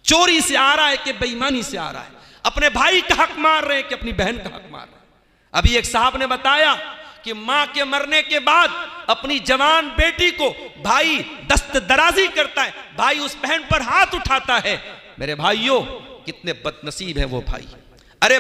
चोरी से आ रहा है कि बेईमानी से आ रहा है, अपने भाई का हक मार रहे हैं कि अपनी बहन का हक मार रहे हैं। अभी एक साहब ने बताया कि मां के मरने के बाद अपनी जवान बेटी को भाई दस्त दराजी करता है, भाई उस बहन पर हाथ उठाता है। मेरे भाइयों, कितने बदनसीब हैं वो भाई। अरे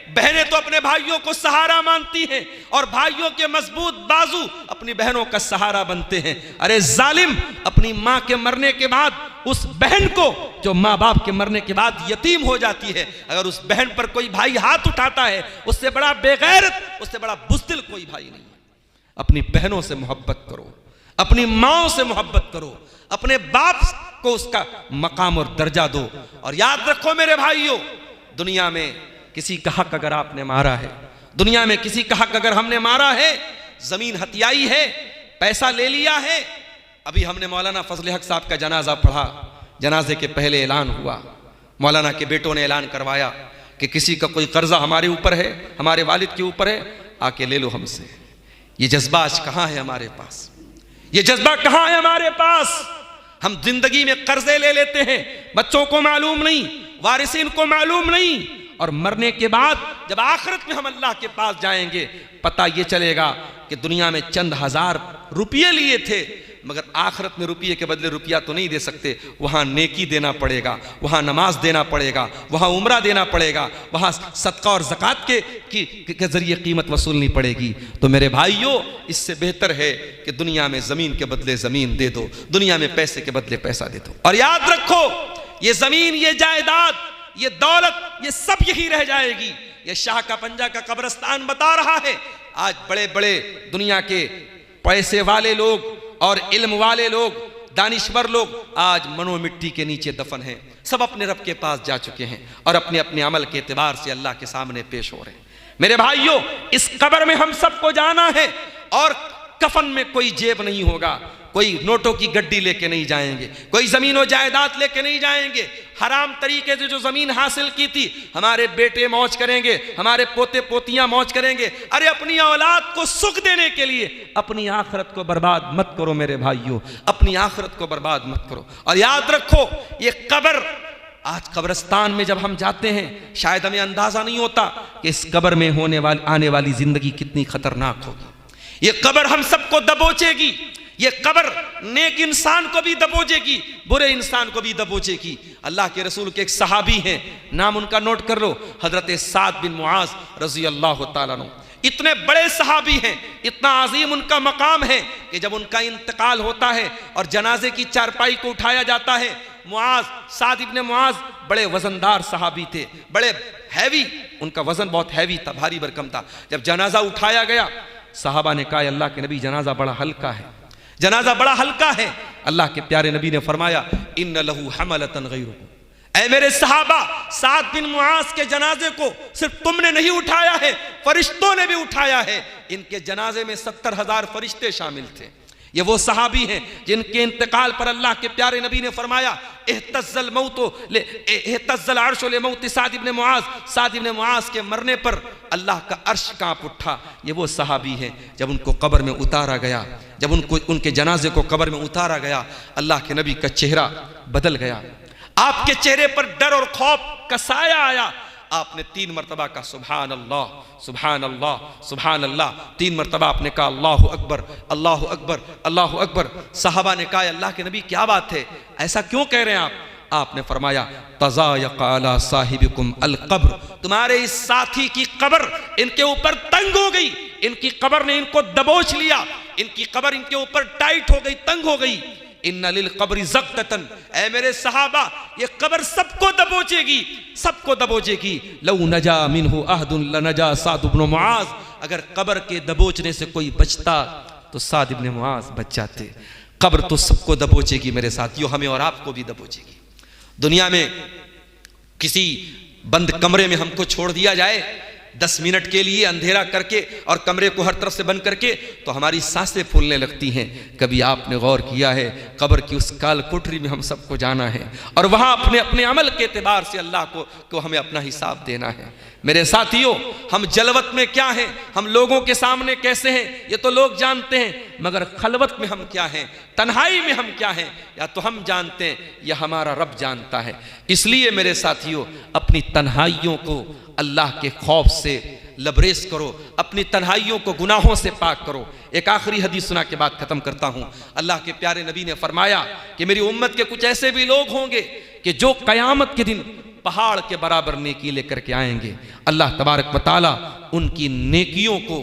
बहनें तो अपने भाइयों को सहारा मानती हैं और भाइयों के मजबूत बाजू अपनी बहनों का सहारा बनते हैं। अरे जालिम, अपनी मां के मरने के बाद उस बहन को, जो मां बाप के मरने के बाद यतीम हो जाती है, अगर उस बहन पर कोई भाई हाथ उठाता है, उससे बड़ा बेगैरत, उससे बड़ा बुज़दिल कोई भाई नहीं है। अपनी बहनों से मोहब्बत करो, अपनी माओ से मोहब्बत करो, अपने बाप को उसका मकाम और दर्जा दो। और याद रखो मेरे भाइयों, दुनिया में किसी का हक अगर आपने मारा है, दुनिया में किसी का हक अगर हमने मारा है, जमीन हथियाई है, पैसा ले लिया है। अभी हमने मौलाना फजल हक साहब का जनाजा पढ़ा, जनाजे के पहले ऐलान हुआ, मौलाना के बेटों ने ऐलान करवाया कि किसी का कोई कर्जा हमारे ऊपर है, हमारे वालिद के ऊपर है, आके ले लो हमसे। ये जज्बा आज कहाँ है हमारे पास? ये जज्बा कहाँ है हमारे पास? हम जिंदगी में कर्जे ले लेते हैं, बच्चों को मालूम नहीं, वारिसीन को मालूम नहीं, और मरने के बाद जब आखिरत में हम अल्लाह के पास जाएंगे, पता ये चलेगा कि दुनिया में चंद हजार रुपये लिए थे, मगर आखिरत में रुपये के बदले रुपया तो नहीं दे सकते। वहाँ नेकी देना पड़ेगा, वहाँ नमाज देना पड़ेगा, वहाँ उम्रा देना पड़ेगा, वहाँ सदका और ज़कात के जरिए कीमत वसूलनी पड़ेगी। तो मेरे भाइयों, इससे बेहतर है कि दुनिया में ज़मीन के बदले ज़मीन दे दो, दुनिया में पैसे के बदले पैसा दे दो। और याद रखो, ये ज़मीन, ये जायदाद, ये दौलत, ये सब यही रह जाएगी। ये शाह का पंजा का कब्रिस्तान बता रहा है। आज बड़े बड़े दुनिया के पैसे वाले लोग और इल्म वाले लोग, दानिश्वर लोग आज मनो मिट्टी के नीचे दफन हैं। सब अपने रब के पास जा चुके हैं और अपने अपने अमल के एतबार से अल्लाह के सामने पेश हो रहे हैं। मेरे भाइयों, इस कब्र में हम सबको जाना है और कफन में कोई जेब नहीं होगा, कोई नोटों की गड्डी लेके नहीं जाएंगे, कोई जमीन और जायदाद लेके नहीं जाएंगे। हराम तरीके से जो जमीन हासिल की थी, हमारे बेटे मौज करेंगे, हमारे पोते पोतियां मौज करेंगे। अरे अपनी औलाद को सुख देने के लिए अपनी आखिरत को बर्बाद मत करो मेरे भाइयों, अपनी आखिरत को बर्बाद मत करो। और याद रखो, ये कब्र, आज कब्रिस्तान में जब हम जाते हैं, शायद हमें अंदाजा नहीं होता कि इस कब्र में आने वाली जिंदगी कितनी खतरनाक होगी। ये कब्र हम सबको दबोचेगी, ये कब्र नेक इंसान को भी दबोचेगी, बुरे इंसान को भी दबोचेगी। अल्लाह के रसूल के एक सहाबी हैं, नाम उनका नोट कर लो, हजरत साद बिन मुआज रजी अल्लाह तआला अन्हु। इतने बड़े सहाबी हैं, इतना अजीम उनका मकाम है कि जब उनका इंतकाल होता है और जनाजे की चारपाई को उठाया जाता है, मुआज, साद इब्ने मुआज बड़े वजनदार सहाबी थे, बड़े हैवी, उनका वजन बहुत हैवी था, भारी भरकम था। जब जनाजा उठाया गया, सहाबा ने कहा, अल्लाह के नबी, जनाजा बड़ा हल्का है, जनाजा बड़ा हल्का है। अल्लाह के प्यारे नबी ने फरमाया, इन्न लहू हमलतन गैरुहु, ऐ मेरे सहाबा, साद बिन मुआज के जनाजे को सिर्फ तुमने नहीं उठाया है, फरिश्तों ने भी उठाया है। इनके जनाजे में 70,000 फरिश्ते शामिल थे। ये वो सहाबी हैं जिनके इंतकाल पर अल्लाह के प्यारे नबी ने फरमाया, इहतज़्ज़ल मौतो ले इहतज़्ज़ल अर्शु ले मौत साद इब्ने मुआज, साद इब्ने मुआज के मरने पर अल्लाह का अर्श कांप उठा। ये वो सहाबी हैं, जब उनको कब्र में उतारा गया, जब उनके जनाजे को कब्र में उतारा गया, अल्लाह के नबी का चेहरा बदल गया, आपके चेहरे पर डर और खौफ का साया आया। आपने 3 मरतबा का सुभान अल्लाह, सुभान अल्लाह, सुभान अल्लाह, 3 मरतबा आपने कहा अल्लाहु अकबर, अल्लाहु अकबर, अल्लाहु अकबर। साहबा ने कहा, अल्लाह के नबी क्या बात है, ऐसा क्यों कह रहे हैं आप? आपने फरमाया, तज़ायक़ अला साहिबिकुम अल कब्र, तुम्हारे इस साथी की कब्र इनके ऊपर तंग हो गई, इनकी कब्र ने इनको दबोच लिया, इनकी कब्र इनके ऊपर टाइट हो गई, तंग हो गई। इन्ना लिल कब्रि ज़क़्ततन, ऐ मेरे सहाबा, ये कब्र सबको दबोचेगी, सबको दबोचेगी। लौ नजा मिन्हु अहदुन लनजा साद इब्न मुआज, अगर कब्र के दबोचने से कोई बचता तो साद इब्न मुआज बच जाते। कब्र तो सबको दबोचेगी मेरे साथियों, हमें और आपको भी दबोचेगी। दुनिया में किसी बंद कमरे में हमको छोड़ दिया जाए, 10 मिनट के लिए अंधेरा करके और कमरे को हर तरफ से बंद करके तो हमारी सांसें फूलने लगती हैं। कभी आपने गौर किया है कब्र की उस काल कोठरी में हम सबको जाना है और वहां अपने अपने अमल के एतबार से अल्लाह को हमें अपना हिसाब देना है। मेरे साथियों, हम जलवत में क्या हैं, हम लोगों के सामने कैसे हैं, ये तो लोग जानते हैं, मगर खलवत में हम क्या हैं, तन्हाई में हम क्या हैं, या तो हम जानते हैं या हमारा रब जानता है। इसलिए मेरे साथियों, अपनी तन्हाइयों को अल्लाह के खौफ से लबरेज करो, अपनी तन्हाइयों को गुनाहों से पाक करो। एक आखिरी हदीस सुना के बाद खत्म करता हूं। अल्लाह के प्यारे नबी ने फरमाया कि मेरी उम्मत के कुछ ऐसे भी लोग होंगे कि जो क़यामत के दिन पहाड़ के बराबर नेकी लेकर के आएंगे। अल्लाह तबारक व तआला उनकी नेकियों को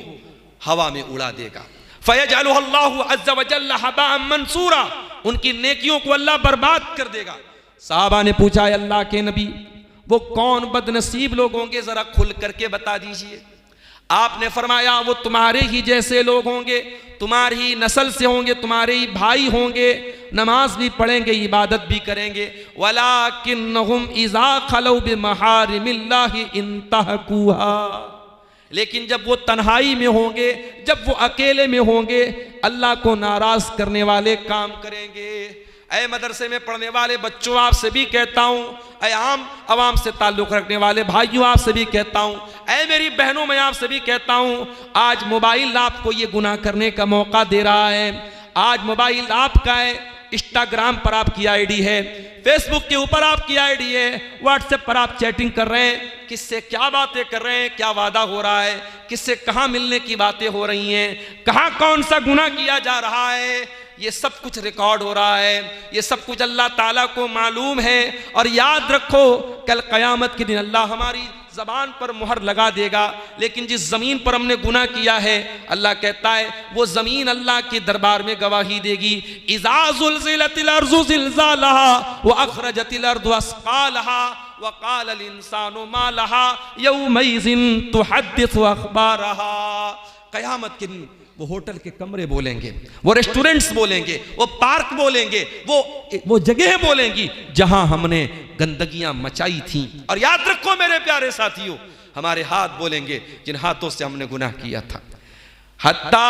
हवा में उड़ा देगा। फयजअलुहु अज़्ज़ व जल्ल हबाअन मंसूरा, उनकी नेकियों को अल्लाह बर्बाद कर देगा। साहबा ने पूछा, अल्लाह के नबी, वो कौन बदनसीब लोग होंगे, जरा खुल करके बता दीजिए। आपने फरमाया, वो तुम्हारे ही जैसे लोग होंगे, तुम्हारी ही नस्ल से होंगे, तुम्हारे ही भाई होंगे, नमाज भी पढ़ेंगे, इबादत भी करेंगे, वलाकिन्नहुम इज़ा खलौ बिमहारिमिल्लाहि इंतहकुहा, लेकिन जब वो तन्हाई में होंगे, जब वो अकेले में होंगे, अल्लाह को नाराज करने वाले काम करेंगे। ऐ मदरसे में पढ़ने वाले बच्चों, आपसे भी कहता हूँ, ऐ आम आवाम से ताल्लुक़ रखने वाले भाइयों, आपसे भी कहता हूँ, ऐ मेरी बहनों, मैं आपसे भी कहता हूँ, आज मोबाइल आपको ये गुनाह करने का मौका दे रहा है। आज मोबाइल आपका है, इंस्टाग्राम पर आपकी आईडी है, फेसबुक के ऊपर आपकी आईडी है, व्हाट्सएप पर आप चैटिंग कर रहे हैं, किससे क्या बातें कर रहे हैं, क्या वादा हो रहा है, किससे कहाँ मिलने की बातें हो रही हैं, कहाँ कौन सा गुनाह किया जा रहा है, ये सब कुछ रिकॉर्ड हो रहा है। ये सब कुछ अल्लाह ताला को मालूम है। और याद रखो, कल क़यामत के दिन अल्लाह हमारी ज़बान पर मुहर लगा देगा, लेकिन जिस ज़मीन पर हमने गुनाह किया है, अल्लाह कहता है वो ज़मीन अल्लाह के दरबार में गवाही देगी। इज़ा ज़ुल्ज़िलतिल अर्ज़ु ज़िल्ज़ालहा व अख़रजतिल अर्ज़ु अस्क़ालहा व क़ालल इंसानु मा लहा यौमइज़िन तुहद्दिसु अख़बारहा। क़यामत के दिन वो होटल के कमरे बोलेंगे, वो रेस्टोरेंट्स बोलेंगे, वो पार्क बोलेंगे, वो जगह बोलेंगी जहां हमने गंदगियां मचाई थी। और याद रखो मेरे प्यारे साथियों, हमारे हाथ बोलेंगे जिन हाथों से हमने गुनाह किया था। हत्ता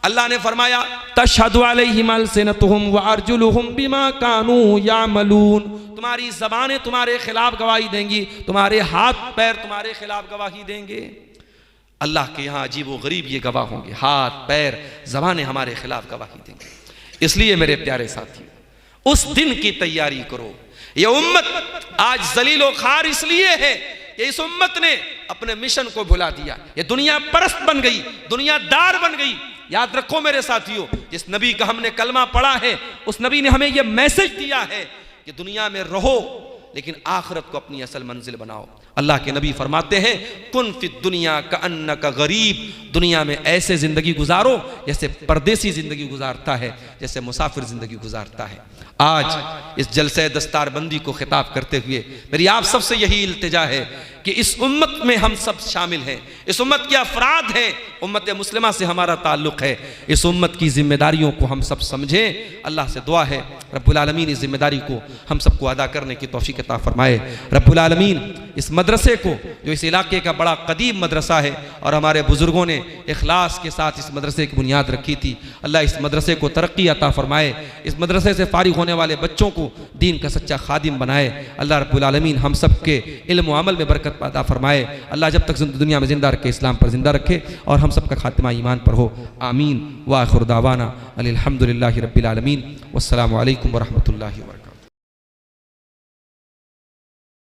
अल्लाह ने फरमाया, तशहदु अलैहिम अलसिनतुहुम व अर्जुलुहुम बिमा कानू यामलून, तुम्हारी ज़बानें तुम्हारे खिलाफ गवाही देंगी, तुम्हारे हाथ पैर तुम्हारे खिलाफ गवाही देंगे। अल्लाह के यहाँ अजीब व गरीब ये गवाह होंगे, हाथ पैर ज़बानें हमारे खिलाफ गवाही देंगे। इसलिए मेरे प्यारे साथी, उस दिन की तैयारी करो। ये उम्मत आज जलील व खार इसलिए है कि इस उम्मत ने अपने मिशन को भुला दिया, ये दुनिया परस्त बन गई, दुनियादार बन गई। याद रखो मेरे साथियों, जिस नबी का हमने कलमा पढ़ा है, उस नबी ने हमें यह मैसेज दिया है कि दुनिया में रहो लेकिन आखिरत को अपनी असल मंजिल बनाओ। अल्लाह के नबी फरमाते हैं, कुन फिद दुनिया का अन्ना का गरीब, दुनिया में ऐसे ज़िंदगी गुजारो जैसे परदेसी ज़िंदगी गुजारता है, जैसे मुसाफिर ज़िंदगी गुजारता है। आज इस जलसे दस्तारबंदी को खिताब करते हुए मेरी आप सबसे यही इल्तिजा है कि इस उम्मत में हम सब शामिल हैं, इस उम्मत के अफराद हैं, उम्मत मुस्लिमा से हमारा ताल्लुक़ है। इस उम्मत की जिम्मेदारियों को हम सब समझें। अल्लाह से दुआ है रब्बुल आलमीन इस जिम्मेदारी को हम सबको अदा करने की तौफीक अता फरमाए। रब्बुल आलमीन इस मदरसे को, जो इस इलाके का बड़ा कदीम मदरसा है और हमारे बुज़ुर्गों ने इखलास के साथ इस मदरसे की बुनियाद रखी थी, अल्लाह इस मदरसे को तरक्की अता फरमाए। इस मदरसे से फारिग होने वाले बच्चों को दीन का सच्चा खादिम बनाए। अल्लाह रब्बुल आलमीन हम सब के इल्म व अमल में बरकत अता फरमाए। अल्लाह जब तक दुनिया में जिंदा रखे, इस्लाम पर जिंदा रखे और हम सब का खातिमा ईमान पर हो। आमीन। व आखिर दावाना अनिल हम्दुलिल्लाहि रब्बिल आलमीन। वस्सलामु अलैकुम व रहमतुल्लाहि व बरकातुहू।